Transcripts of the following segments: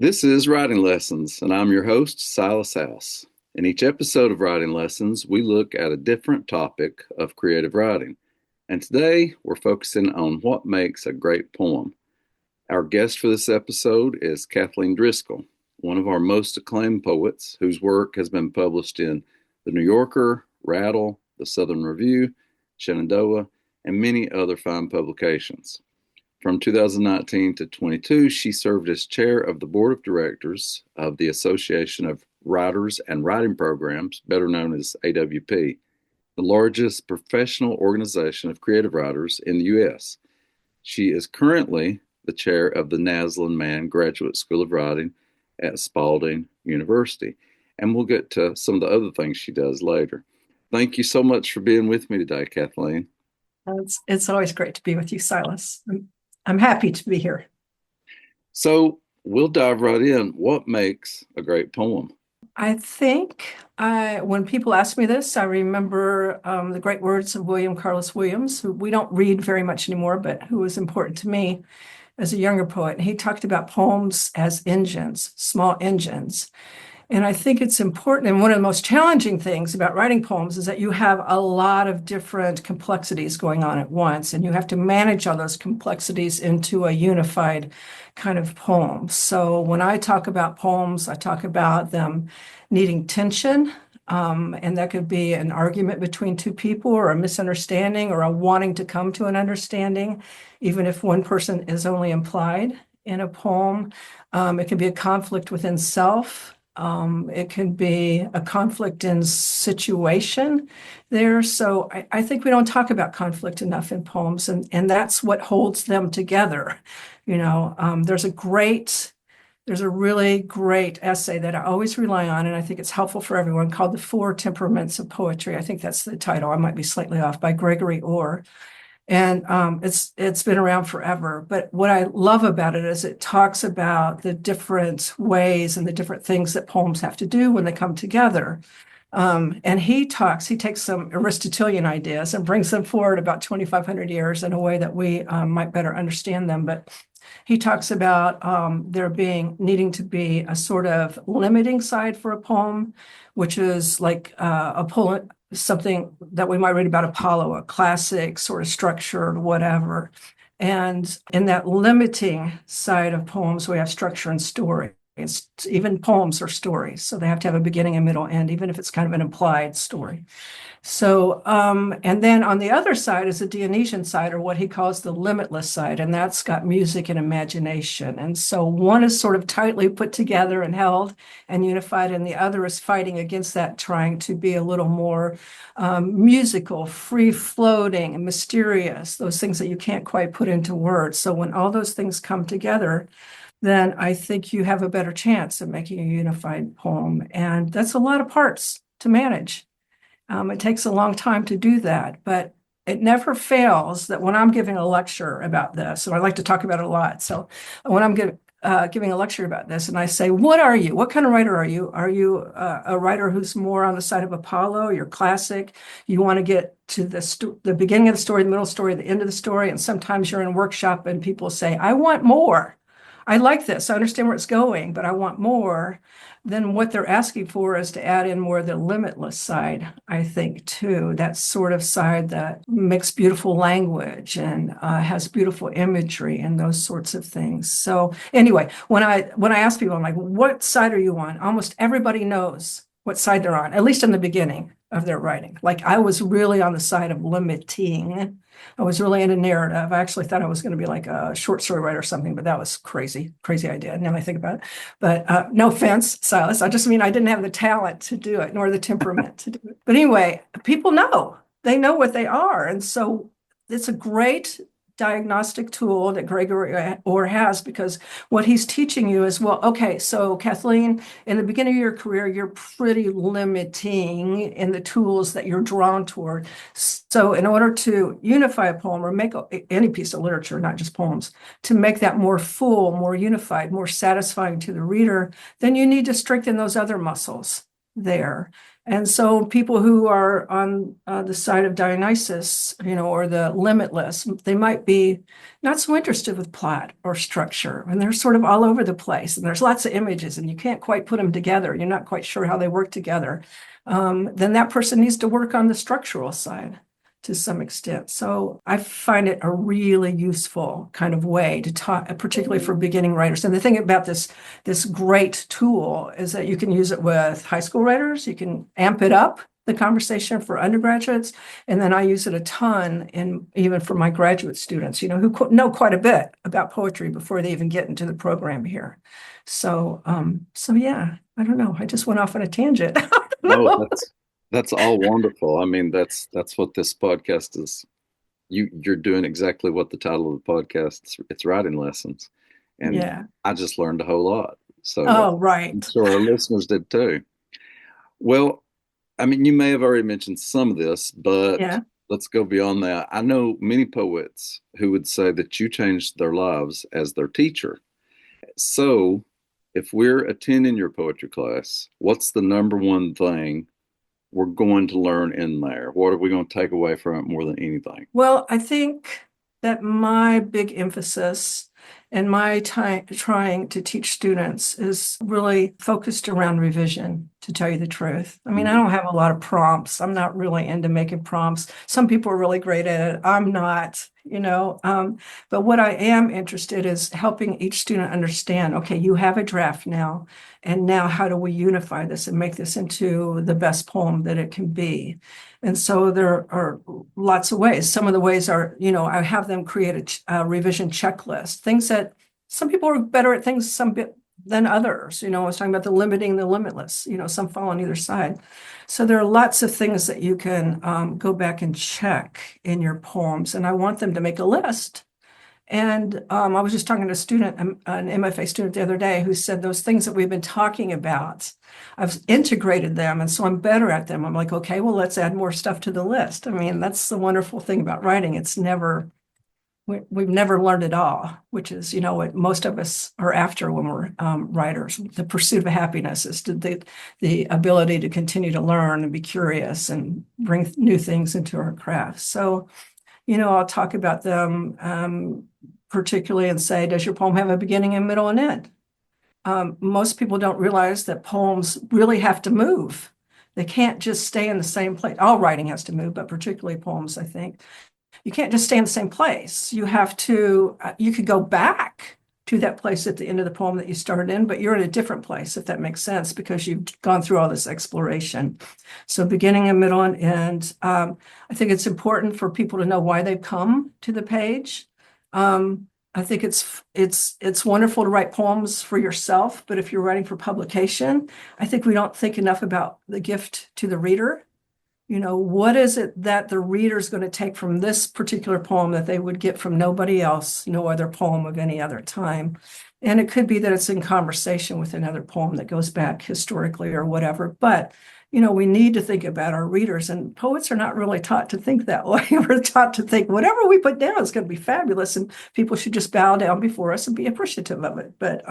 This is Writing Lessons, and I'm your host, Silas House. In each episode of Writing Lessons, we look at a different topic of creative writing. And today, we're focusing on what makes a great poem. Our guest for this episode is Kathleen Driskell, one of our most acclaimed poets whose work has been published in The New Yorker, Rattle, The Southern Review, Shenandoah, and many other fine publications. From 2019 to 22, she served as chair of the board of directors of the Association of Writers and Writing Programs, better known as AWP, the largest professional organization of creative writers in the U.S. She is currently the chair of the Naslin Mann Graduate School of Writing at Spalding University. And we'll get to some of the other things she does later. Thank you so much for being with me today, Kathleen. It's always great to be with you, Silas. I'm happy to be here. So we'll dive right in. What makes a great poem? I think when people ask me this, I remember the great words of William Carlos Williams, who we don't read very much anymore, but who was important to me as a younger poet. He talked about poems as engines, small engines. And I think it's important. And one of the most challenging things about writing poems is that you have a lot of different complexities going on at once, and you have to manage all those complexities into a unified kind of poem. So when I talk about poems, I talk about them needing tension. And that could be an argument between two people or a misunderstanding or a wanting to come to an understanding, even if one person is only implied in a poem. It can be a conflict within self. It can be a conflict in situation there. So I think we don't talk about conflict enough in poems, and that's what holds them together. There's a really great essay that I always rely on, and I think it's helpful for everyone, called The Four Temperaments of Poetry. I think that's the title. I might be slightly off, by Gregory Orr. And it's been around forever. But what I love about it is it talks about the different ways and the different things that poems have to do when they come together. And he takes some Aristotelian ideas and brings them forward about 2,500 years in a way that we might better understand them. But he talks about there needing to be a sort of limiting side for a poem, which is like a poem, something that we might read about Apollo, a classic sort of structured whatever. And in that limiting side of poems, we have structure and story. Even poems are stories, so they have to have a beginning, a middle, end, even if it's kind of an implied story. So, and then on the other side is the Dionysian side, or what he calls the limitless side, and that's got music and imagination. And so one is sort of tightly put together and held and unified, and the other is fighting against that, trying to be a little more musical, free-floating, and mysterious, those things that you can't quite put into words. So when all those things come together, then I think you have a better chance of making a unified poem. And that's a lot of parts to manage. It takes a long time to do that, but it never fails that when I'm giving a lecture about this, and I like to talk about it a lot. So when I'm giving a lecture about this, and I say, what are you? What kind of writer are you? Are you a writer who's more on the side of Apollo? You're classic. You want to get to the beginning of the story, the middle story, the end of the story. And sometimes you're in a workshop and people say, I want more. I like this. I understand where it's going, but I want more. Then what they're asking for is to add in more of the limitless side, I think, too. That sort of side that makes beautiful language and has beautiful imagery and those sorts of things. So anyway, when I ask people, I'm like, what side are you on? Almost everybody knows what side they're on, at least in the beginning of their writing. Like I was really on the side of limiting. I was really into narrative. I actually thought I was going to be like a short story writer or something, but that was crazy idea. Now I think about it. But no offense, Silas. I just mean I didn't have the talent to do it, nor the temperament to do it. But anyway, people know. They know what they are. And so it's a great diagnostic tool that Gregory Orr has, because what he's teaching you is, well, okay, so Kathleen, in the beginning of your career, you're pretty limiting in the tools that you're drawn toward. So in order to unify a poem or make any piece of literature, not just poems, to make that more full, more unified, more satisfying to the reader, then you need to strengthen those other muscles there. And so people who are on the side of Dionysus, or the limitless, they might be not so interested with plot or structure, and they're sort of all over the place. And there's lots of images, and you can't quite put them together. You're not quite sure how they work together. Then that person needs to work on the structural side to some extent. So I find it a really useful kind of way to talk, particularly for beginning writers. And the thing about this great tool is that you can use it with high school writers. You can amp it up the conversation for undergraduates. And then I use it a ton even for my graduate students, who know quite a bit about poetry before they even get into the program here. So yeah, I don't know. I just went off on a tangent. I don't No, know. that's all wonderful. I mean, that's what this podcast is. You're doing exactly what the title of the podcast is. It's writing lessons, and Yeah. I just learned a whole lot. So Oh, I'm right. sure our listeners did too. Well, I mean, you may have already mentioned some of this, but Yeah. let's go beyond that. I know many poets who would say that you changed their lives as their teacher. So, if we're attending your poetry class, what's the number one thing we're going to learn in there? What are we going to take away from it more than anything? Well, I think that my big emphasis and my time trying to teach students is really focused around revision, to tell you the truth. I mean, I Mhm. don't have a lot of prompts. I'm not really into making prompts. Some people are really great at it. I'm not. But what I am interested is helping each student understand, okay, you have a draft now, and now how do we unify this and make this into the best poem that it can be? And so there are lots of ways. Some of the ways are, I have them create a revision checklist, things that some people are better at things some bit than others. I was talking about the limiting, the limitless, some fall on either side. So there are lots of things that you can go back and check in your poems. And I want them to make a list. And I was just talking to a student, an MFA student the other day, who said those things that we've been talking about, I've integrated them. And so I'm better at them. I'm like, okay, well, let's add more stuff to the list. I mean, that's the wonderful thing about writing. We've never learned it all, which is, what most of us are after when we're writers. The pursuit of happiness is the ability to continue to learn and be curious and bring new things into our craft. So, I'll talk about them particularly and say, does your poem have a beginning and middle and end? Most people don't realize that poems really have to move. They can't just stay in the same place. All writing has to move, but particularly poems, I think. You can't just stay in the same place. You could go back to that place at the end of the poem that you started in, but you're in a different place, if that makes sense, because you've gone through all this exploration. So beginning and middle and end. I think it's important for people to know why they've come to the page. I think it's wonderful to write poems for yourself, but if you're writing for publication, I think we don't think enough about the gift to the reader. What is it that the reader's going to take from this particular poem that they would get from nobody else, no other poem of any other time? And it could be that it's in conversation with another poem that goes back historically or whatever. But, we need to think about our readers, and poets are not really taught to think that way. We're taught to think whatever we put down is going to be fabulous, and people should just bow down before us and be appreciative of it. But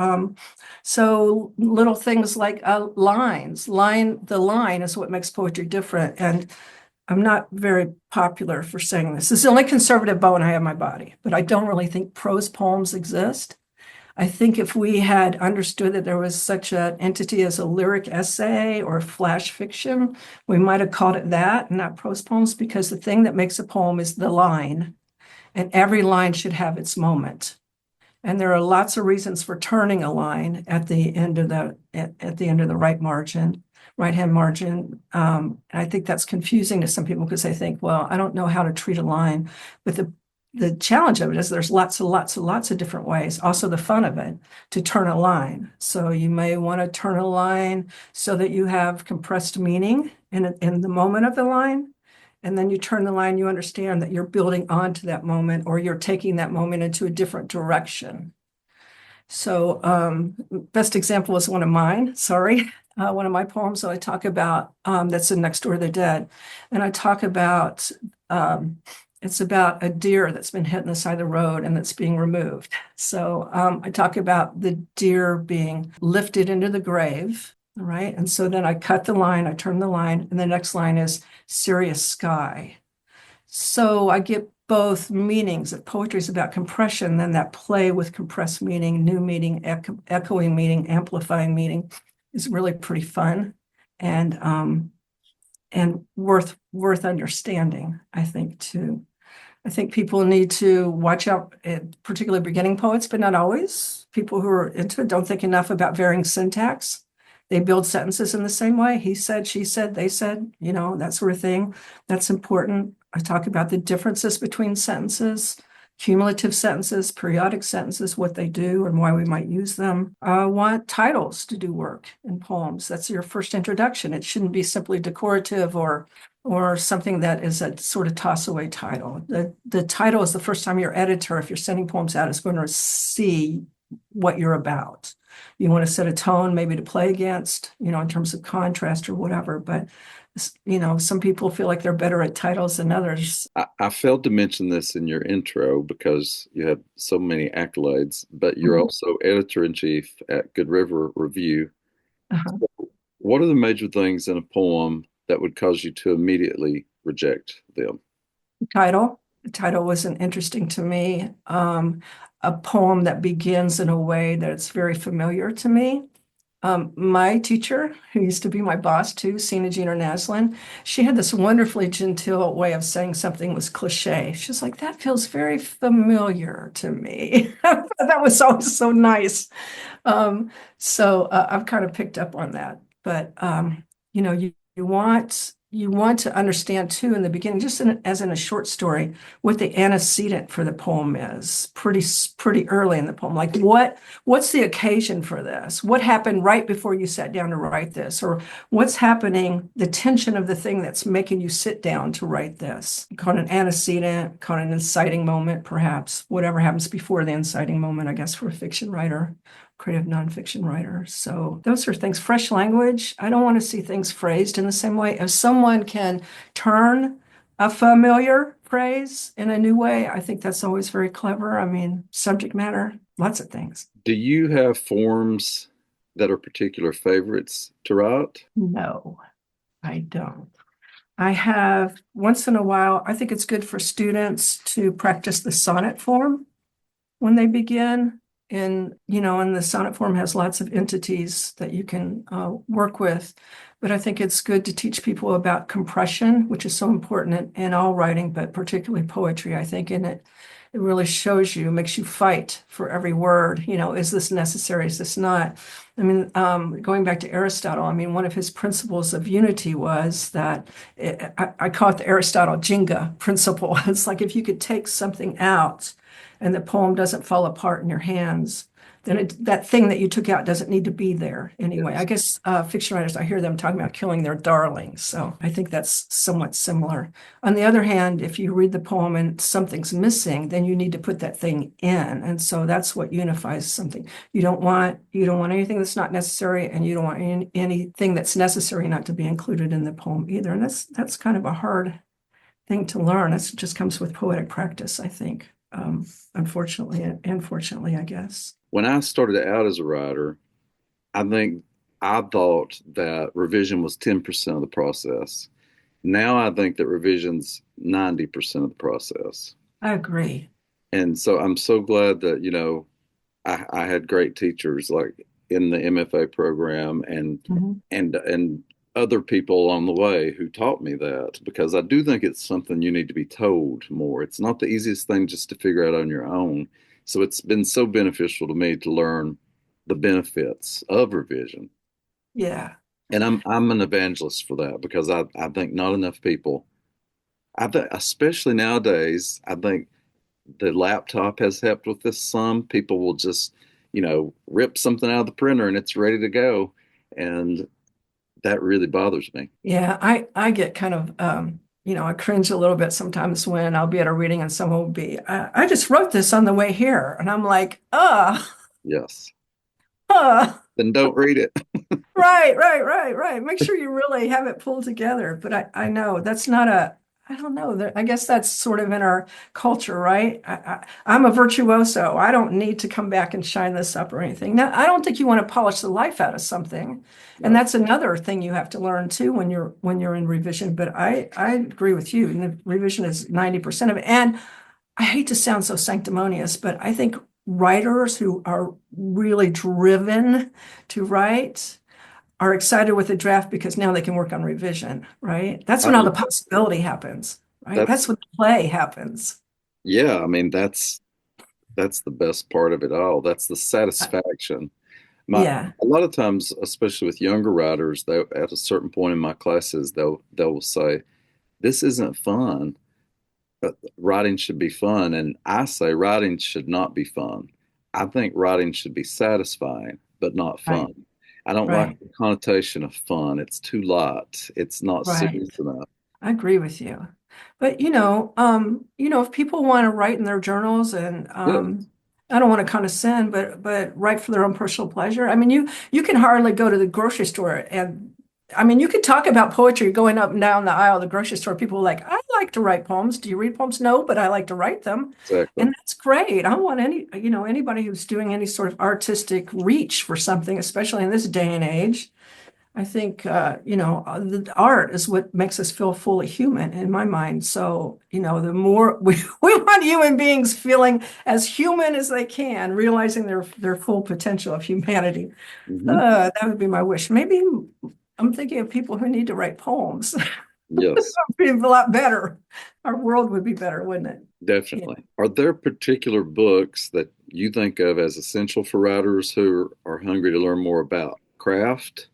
so little things like lines. The line is what makes poetry different. And I'm not very popular for saying this. This is the only conservative bone I have in my body, but I don't really think prose poems exist. I think if we had understood that there was such an entity as a lyric essay or flash fiction, we might have called it that and not prose poems, because the thing that makes a poem is the line, and every line should have its moment. And there are lots of reasons for turning a line at the end of the right hand margin. I think that's confusing to some people because they think, well, I don't know how to treat a line. But the challenge of it is there's lots and lots and lots of different ways. Also, the fun of it to turn a line. So you may want to turn a line so that you have compressed meaning in the moment of the line. And then you turn the line, you understand that you're building onto that moment, or you're taking that moment into a different direction. So best example is one of mine, sorry. One of my poems that I talk about that's in Next Door to the Dead. And I talk about, it's about a deer that's been hit in the side of the road and that's being removed. So I talk about the deer being lifted into the grave. All right. And so then I cut the line, I turn the line, and the next line is serious sky. So I get both meanings. If poetry is about compression, then that play with compressed meaning, new meaning, echoing meaning, amplifying meaning is really pretty fun and worth understanding, I think, too. I think people need to watch out, particularly beginning poets, but not always. People who are into it don't think enough about varying syntax. They build sentences in the same way. He said, she said, they said, that sort of thing. That's important. I talk about the differences between sentences, cumulative sentences, periodic sentences, what they do and why we might use them. I want titles to do work in poems. That's your first introduction. It shouldn't be simply decorative or something that is a sort of toss away title. The title is the first time your editor, if you're sending poems out, is going to see what you're about. You want to set a tone maybe to play against, in terms of contrast or whatever. But, some people feel like they're better at titles than others. I failed to mention this in your intro because you have so many accolades, but you're Mhm. also editor in chief at Good River Review. Uh-huh. What are the major things in a poem that would cause you to immediately reject them? Title. The title wasn't interesting to me. A poem that begins in a way that's very familiar to me. My teacher, who used to be my boss too, Sina Jean Naslin, she had this wonderfully genteel way of saying something was cliche. She's like, that feels very familiar to me. That was always so nice. Um, so I've kind of picked up on that. But you want to understand too in the beginning, just as in a short story, what the antecedent for the poem is pretty early in the poem. Like what's the occasion for this? What happened right before you sat down to write this? Or what's happening, the tension of the thing that's making you sit down to write this? Call it an antecedent, call it an inciting moment, perhaps. Whatever happens before the inciting moment, I guess, for a fiction writer, creative nonfiction writer. So those are things, fresh language. I don't want to see things phrased in the same way. If someone can turn a familiar phrase in a new way, I think that's always very clever. I mean, subject matter, lots of things. Do you have forms that are particular favorites to write? No, I don't. I have once in a while, I think it's good for students to practice the sonnet form when they begin. And the sonnet form has lots of entities that you can work with. But I think it's good to teach people about compression, which is so important in all writing, but particularly poetry, I think. And it really shows you, makes you fight for every word. Is this necessary? Is this not? I mean, going back to Aristotle, I mean, one of his principles of unity was that I call it the Aristotle Jenga principle. It's like if you could take something out and the poem doesn't fall apart in your hands, then that thing that you took out doesn't need to be there anyway. I Yes. guess fiction writers, I hear them talking about killing their darlings. So I think that's somewhat similar. On the other hand, if you read the poem and something's missing, then you need to put that thing in. And so that's what unifies something. You don't want anything that's not necessary, and you don't want anything that's necessary not to be included in the poem either. And that's kind of a hard thing to learn. It just comes with poetic practice, I think. Unfortunately, I guess. When I started out as a writer, I think I thought that revision was 10% of the process. Now I think that revision's 90% of the process. I agree. And so I'm so glad that, I had great teachers like in the MFA program Mhm. and other people along the way who taught me that because I do think it's something you need to be told more. It's not the easiest thing just to figure out on your own. So it's been so beneficial to me to learn the benefits of revision. Yeah. And I'm an evangelist for that because I think not enough people I think especially nowadays, I think the laptop has helped with this some. People will just, rip something out of the printer and it's ready to go. And that really bothers me. Yeah. I get kind of, I cringe a little bit sometimes when I'll be at a reading and someone will be, I just wrote this on the way here. And I'm like, Yes. uh. Then don't read it. Right. Make sure you really have it pulled together. But I know that's not I don't know. I guess that's sort of in our culture, right? I'm a virtuoso. I don't need to come back and shine this up or anything. Now, I don't think you want to polish the life out of something, and Right. that's another thing you have to learn too when you're in revision. But I agree with you. And the revision is 90% of it. And I hate to sound so sanctimonious, but I think writers who are really driven to write are excited with the draft because now they can work on revision, right? That's I when all the think possibility happens, right? that's That's when the play happens. yeah, I mean that's the best part of it all. That's the Uh, satisfaction. My Yeah. a lot of times, especially with younger writers, they at a certain point in my classes, they'll say, "This isn't fun. Writing should be fun." And I say writing should not be fun. I think writing should be satisfying, but not Right. fun. I don't like Right. the connotation of fun. It's too light. It's not Right. serious enough. I agree with you. But if people want to write in their journals and Yeah, I don't want to condescend, but write for their own personal pleasure. I mean, you can hardly go to the grocery store and I mean, you could talk about poetry going up and down the aisle of the grocery store. People are like, I like to write poems. Do you read poems? No, but I like to write them. exactly. And that's great. I want anybody who's doing any sort of artistic reach for something, especially in this day and age. I think, the art is what makes us feel fully human in my mind. So, the more we want human beings feeling as human as they can, realizing their full potential of humanity. Hmm. That would be my wish. Maybe I'm thinking of people who need to write poems. Yes. It'd be a lot better. Our world would be better, wouldn't it? Yeah. Definitely. Are there particular books that you think of as essential for writers who are hungry to learn more about craft?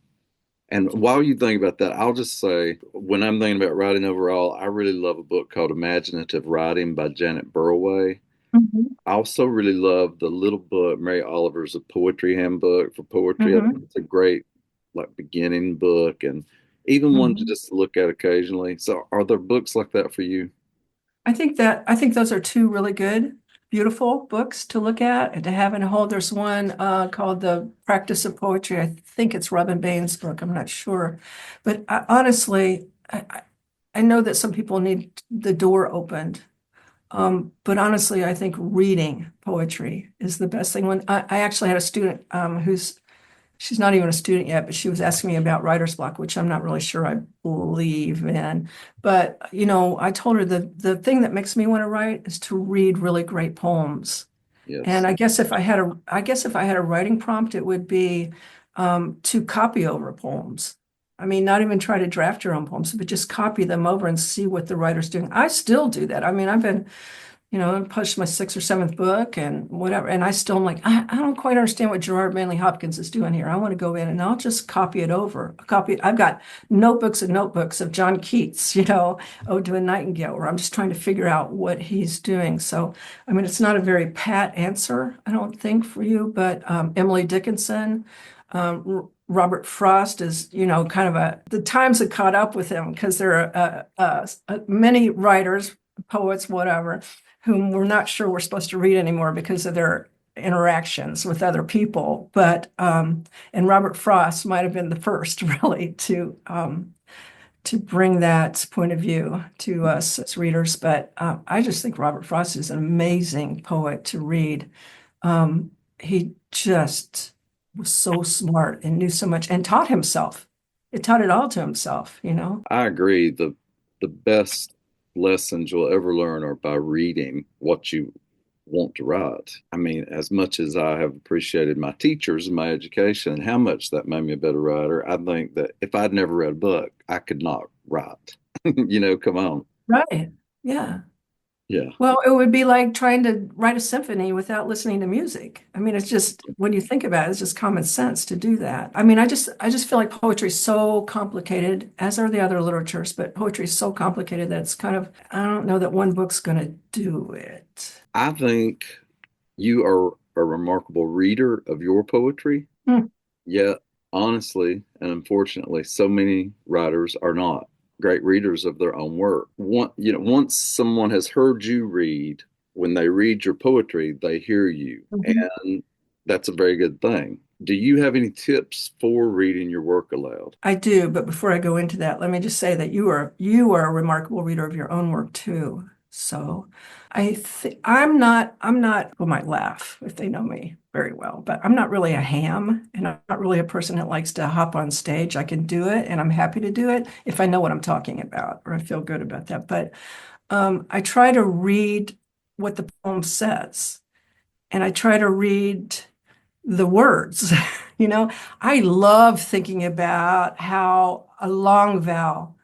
And while you think about that, I'll just say when I'm thinking about writing overall, I really love a book called Imaginative Writing by Janet Burroway. Mhm. I also really love the little book, Mary Oliver's A Poetry Handbook for Poetry. I think Mhm. it's a great like beginning book and even one to Mhm. just look at occasionally. So are there books like that for you? I think those are two really good, beautiful books to look at and to have and hold. There's one called The Practice of Poetry. I think it's Robin Bain's book. I'm not sure, but honestly, I know that some people need the door opened. But honestly, I think reading poetry is the best thing. When I actually had a student who's she's not even a student yet, but she was asking me about writer's block, which I'm not really sure I believe in. But, I told her the thing that makes me want to write is to read really great poems. And Yes. I guess if I had a writing prompt, it would be to copy over poems. I mean, not even try to draft your own poems, but just copy them over and see what the writer's doing. I still do that. I mean, I've been I published my sixth or seventh book and whatever. And I still am like, I don't quite understand what Gerard Manley Hopkins is doing here. I want to go in and I'll just copy it over. I've got notebooks and notebooks of John Keats, Ode to a Nightingale, where I'm just trying to figure out what he's doing. So, I mean, it's not a very pat answer, I don't think, for you, but Emily Dickinson, Robert Frost is, kind of the times have caught up with him because there are many writers, poets, whatever, whom we're not sure we're supposed to read anymore because of their interactions with other people. But and Robert Frost might have been the first really to bring that point of view to us as readers. But I just think Robert Frost is an amazing poet to read. He just was so smart and knew so much and taught himself. It taught it all to himself. I agree. The best lessons you'll ever learn are by reading what you want to write. I mean, as much as I have appreciated my teachers and my education and how much that made me a better writer, I think that if I'd never read a book, I could not write. Come on. Right. Yeah. Yeah. Well, it would be like trying to write a symphony without listening to music. I mean, it's just when you think about it, it's just common sense to do that. I mean, I just feel like poetry is so complicated, as are the other literatures, but poetry is so complicated that it's kind of, I don't know that one book's going to do it. I think you are a remarkable reader of your poetry. Hmm. Yet, honestly and unfortunately, so many writers are not great readers of their own work. Once someone has heard you read, when they read your poetry, they hear you, Mhm. and that's a very good thing. Do you have any tips for reading your work aloud? I do, but before I go into that, let me just say that you are a remarkable reader of your own work too. So I'm not people might laugh if they know me very well, but I'm not really a ham and I'm not really a person that likes to hop on stage. I can do it and I'm happy to do it if I know what I'm talking about or I feel good about that. But I try to read what the poem says and I try to read the words. You know, I love thinking about how a long vowel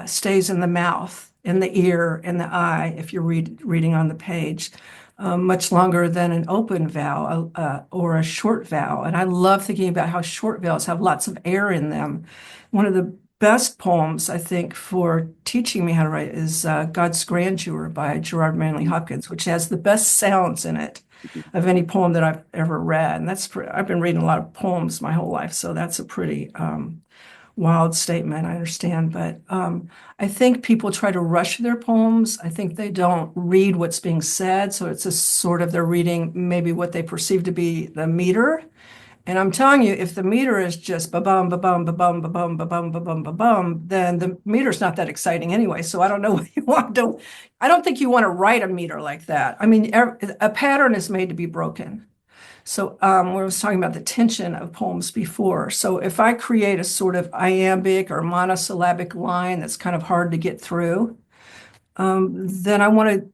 stays in the mouth, in the ear, in the eye, if you're reading on the page, much longer than an open vowel or a short vowel. And I love thinking about how short vowels have lots of air in them. One of the best poems, I think, for teaching me how to write is God's Grandeur by Gerard Manley Hopkins, which has the best sounds in it of any poem that I've ever read. And I've been reading a lot of poems my whole life, so that's a pretty wild statement, I understand. But I think people try to rush their poems. I think they don't read what's being said. So it's a sort of they're reading maybe what they perceive to be the meter. And I'm telling you, if the meter is just ba-bum, ba-bum, ba-bum, ba-bum, ba-bum, ba-bum, ba-bum, then the meter's not that exciting anyway. So I don't know what you want to, I don't think you want to write a meter like that. I mean, a pattern is made to be broken. So we was talking about the tension of poems before. So if I create a sort of iambic or monosyllabic line that's kind of hard to get through, then I want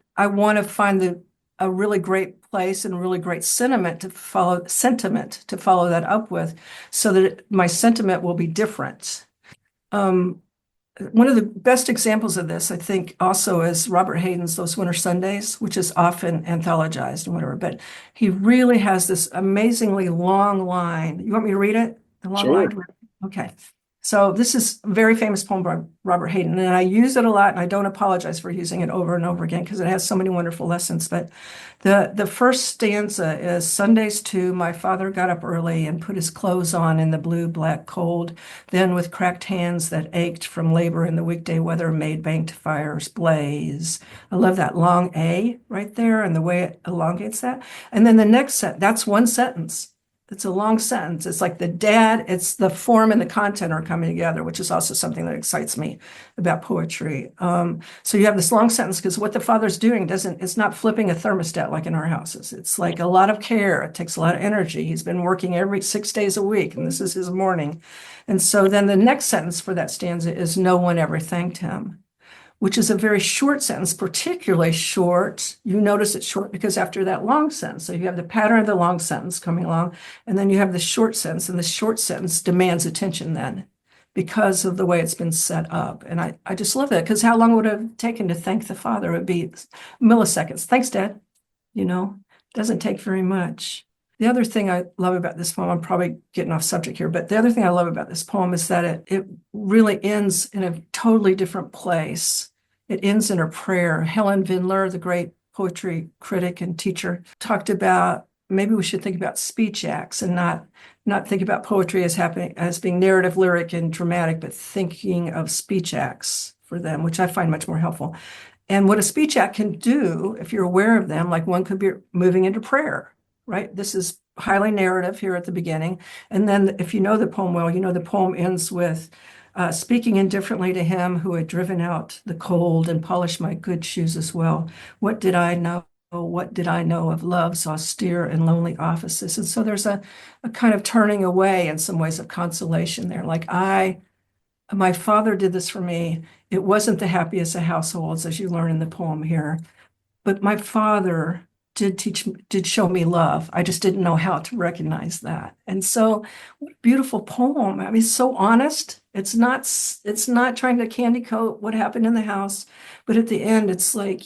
to find a really great place and a really great sentiment to follow that up with, so that my sentiment will be different. Um, One of the best examples of this, I think, also is Robert Hayden's Those Winter Sundays, which is often anthologized and whatever, but he really has this amazingly long line. You want me to read it? The long Sure. line? Okay. So this is a very famous poem by Robert Hayden, and I use it a lot, and I don't apologize for using it over and over again because it has so many wonderful lessons. But the first stanza is Sundays too, my father got up early and put his clothes on in the blue black cold. Then with cracked hands that ached from labor in the weekday weather made banked fires blaze. I love that long A right there and the way it elongates that. And then the next set, that's one sentence. It's a long sentence. It's like it's the form and the content are coming together, which is also something that excites me about poetry. So you have this long sentence because what the father's doing it's not flipping a thermostat like in our houses. It's like a lot of care. It takes a lot of energy. He's been working every 6 days a week, and this is his morning. And so then the next sentence for that stanza is no one ever thanked him, which is a very short sentence, particularly short. You notice it's short because after that long sentence, so you have the pattern of the long sentence coming along, and then you have the short sentence, and the short sentence demands attention then because of the way it's been set up. And I just love that because how long would it have taken to thank the father? It would be milliseconds. Thanks, Dad. Doesn't take very much. The other thing I love about this poem, I'm probably getting off subject here, but the other thing I love about this poem is that it really ends in a totally different place. It ends in a prayer. Helen Vindler, the great poetry critic and teacher, talked about maybe we should think about speech acts and not think about poetry as being narrative, lyric, and dramatic, but thinking of speech acts for them, which I find much more helpful. And what a speech act can do, if you're aware of them, like one could be moving into prayer, right? This is highly narrative here at the beginning. And then if you know the poem well, you know the poem ends with speaking indifferently to him who had driven out the cold and polished my good shoes as well. What did I know? What did I know of love's austere and lonely offices? And so there's a kind of turning away in some ways of consolation there. Like my father did this for me. It wasn't the happiest of households, as you learn in the poem here, but my father did show me love. I just didn't know how to recognize that. And so, what a beautiful poem. I mean, it's so honest. It's not trying to candy coat what happened in the house, but at the end, it's like,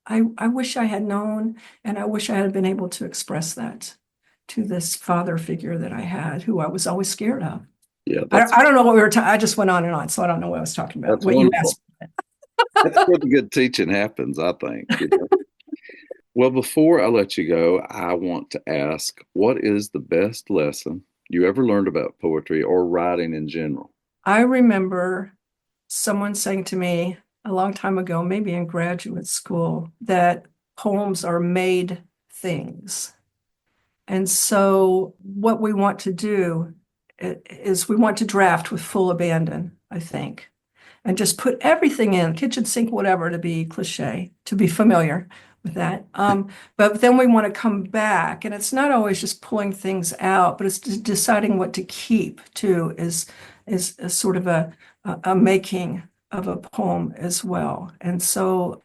I wish I had known, and I wish I had been able to express that to this father figure that I had, who I was always scared of. Yeah, I don't know what we were talking. I just went on and on, so I don't know what I was talking about. that's What you wonderful. asked. That's where the good teaching happens, I think. Well, before I let you go, I want to ask, what is the best lesson you ever learned about poetry or writing in general? I remember someone saying to me a long time ago, maybe in graduate school, that poems are made things. And so what we want to do is we want to draft with full abandon, I think, and just put everything in, kitchen sink, whatever, to be cliche, to be familiar with that. But then we want to come back, and it's not always just pulling things out, but it's deciding what to keep too, is a sort of a making of a poem as well. And so,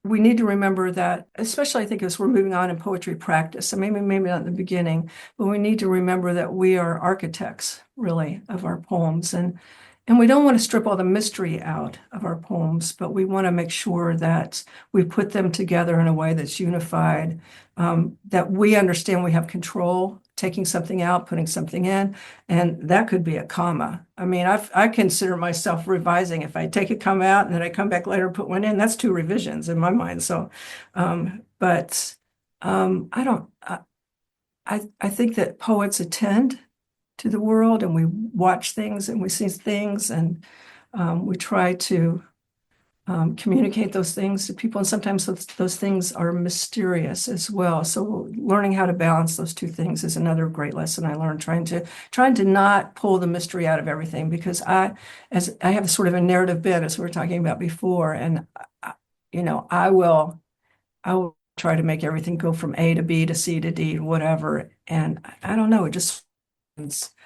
we need to remember that, especially I think as we're moving on in poetry practice, and maybe not in the beginning, but we need to remember that we are architects, really, of our poems. And we don't want to strip all the mystery out of our poems, but we want to make sure that we put them together in a way that's unified, that we understand we have control, taking something out, putting something in, and that could be a comma. I mean, I consider myself revising. If I take a comma out and then I come back later and put one in, that's two revisions in my mind. So, but I don't. I think that poets attend to the world and we watch things and we see things and we try to communicate those things to people. And sometimes those things are mysterious as well. So learning how to balance those two things is another great lesson I learned, trying to not pull the mystery out of everything, because as I have sort of a narrative bent, as we were talking about before, and I will try to make everything go from A to B to C to D, whatever. And I don't know, it just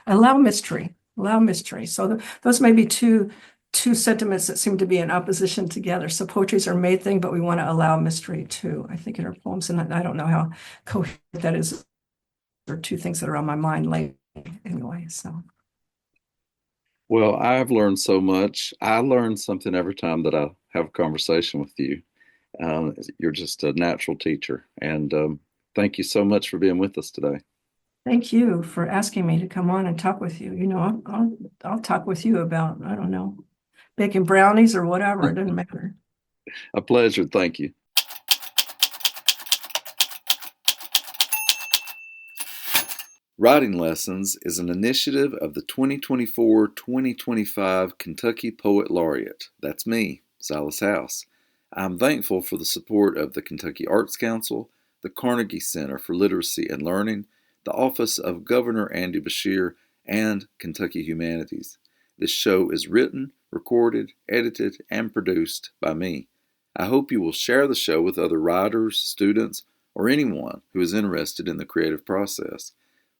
allow mystery, allow mystery. So those may be two sentiments that seem to be in opposition together. So poetry is our main thing, but we want to allow mystery too, I think, in our poems. And I don't know how coherent that is. There are two things that are on my mind lately anyway. So Well, I've learned so much. I learn something every time that I have a conversation with you. You're just a natural teacher. And thank you so much for being with us today. thank you for asking me to come on and talk with you. I'll talk with you about, I don't know, baking brownies or whatever. It doesn't matter. A pleasure. Thank you. Writing Lessons is an initiative of the 2024-2025 Kentucky Poet Laureate. That's me, Silas House. I'm thankful for the support of the Kentucky Arts Council, the Carnegie Center for Literacy and Learning, the Office of Governor Andy Beshear, and Kentucky Humanities. This show is written, recorded, edited, and produced by me. I hope you will share the show with other writers, students, or anyone who is interested in the creative process.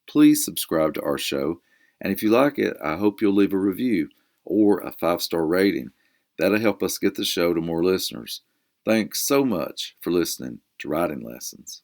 Please subscribe to our show, and if you like it, I hope you'll leave a review or a 5-star rating. That'll help us get the show to more listeners. Thanks so much for listening to Writing Lessons.